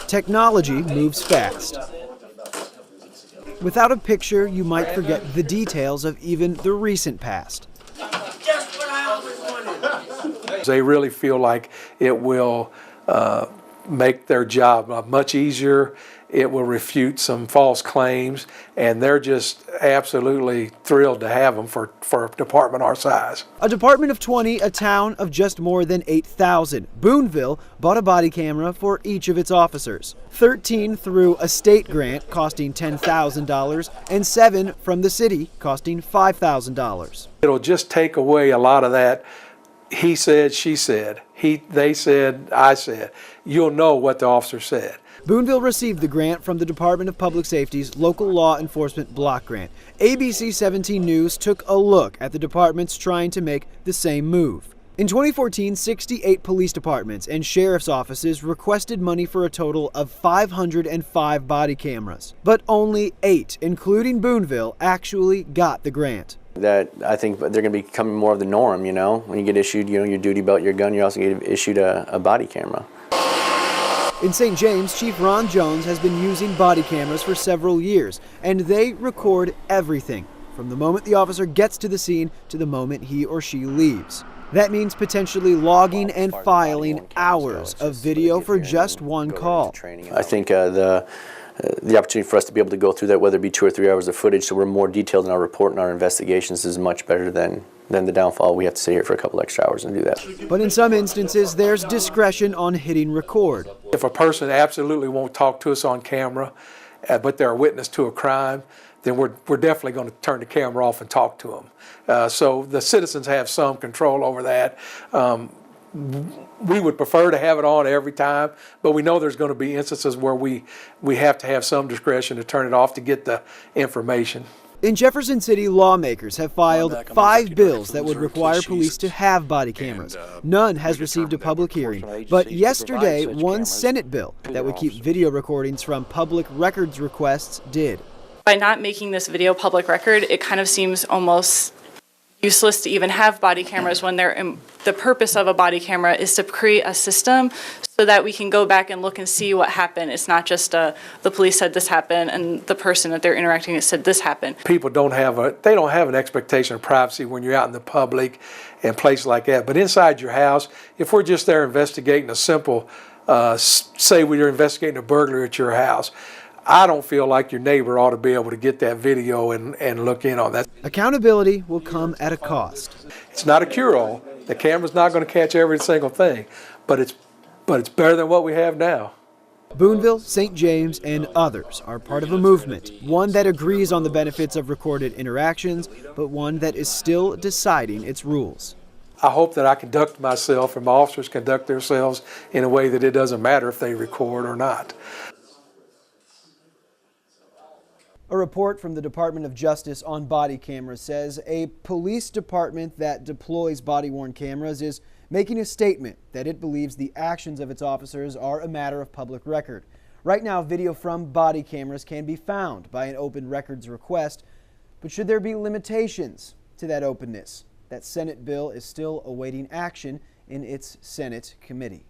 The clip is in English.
Technology moves fast. Without a picture, you might forget the details of even the recent past. They really feel like it will make their job much easier. It will refute some false claims, and they're just absolutely thrilled to have them for a department our size. A department of 20, a town of just more than 8,000. Boonville bought a body camera for each of its officers. 13 through a state grant costing $10,000 and 7 from the city costing $5,000. It'll just take away a lot of that he said, she said, they said, I said. You'll know what the officer said. Boonville received the grant from the Department of Public Safety's Local Law Enforcement Block Grant. ABC 17 News took a look at the departments trying to make the same move. In 2014, 68 police departments and sheriff's offices requested money for a total of 505 body cameras. But only 8, including Boonville, actually got the grant. That I think they're going to be becoming more of the norm, you know. When you get issued, you know, your duty belt, your gun, you also get issued a body camera. In St. James, Chief Ron Jones has been using body cameras for several years, and they record everything, from the moment the officer gets to the scene to the moment he or she leaves. That means potentially logging and filing hours of video for just one call. I think the opportunity for us to be able to go through that, whether it be 2 or 3 hours of footage, so we're more detailed in our report and our investigations, is much better than the downfall. We have to sit here for a couple extra hours and do that. But in some instances, there's discretion on hitting record. If a person absolutely won't talk to us on camera, but they're a witness to a crime, then we're definitely going to turn the camera off and talk to them. So the citizens have some control over that. We would prefer to have it on every time, but we know there's going to be instances where we have to have some discretion to turn it off to get the information. In Jefferson City, lawmakers have filed 5 bills that would require police to have body cameras. None has received a public hearing, but yesterday, one Senate bill that would keep video recordings from public records requests did. By not making this video public record, it kind of seems almost useless to even have body cameras when the purpose of a body camera is to create a system so that we can go back and look and see what happened. It's not just the police said this happened and the person that they're interacting with said this happened. People don't have an expectation of privacy when you're out in the public and places like that. But inside your house, if we're just there investigating a simple, say we're investigating a burglary at your house, I don't feel like your neighbor ought to be able to get that video and look in on that. Accountability will come at a cost. It's not a cure-all. The camera's not going to catch every single thing, but it's better than what we have now. Boonville, St. James, and others are part of a movement, one that agrees on the benefits of recorded interactions, but one that is still deciding its rules. I hope that I conduct myself and my officers conduct themselves in a way that it doesn't matter if they record or not. A report from the Department of Justice on body cameras says a police department that deploys body-worn cameras is making a statement that it believes the actions of its officers are a matter of public record. Right now, video from body cameras can be found by an open records request, but should there be limitations to that openness? That Senate bill is still awaiting action in its Senate committee.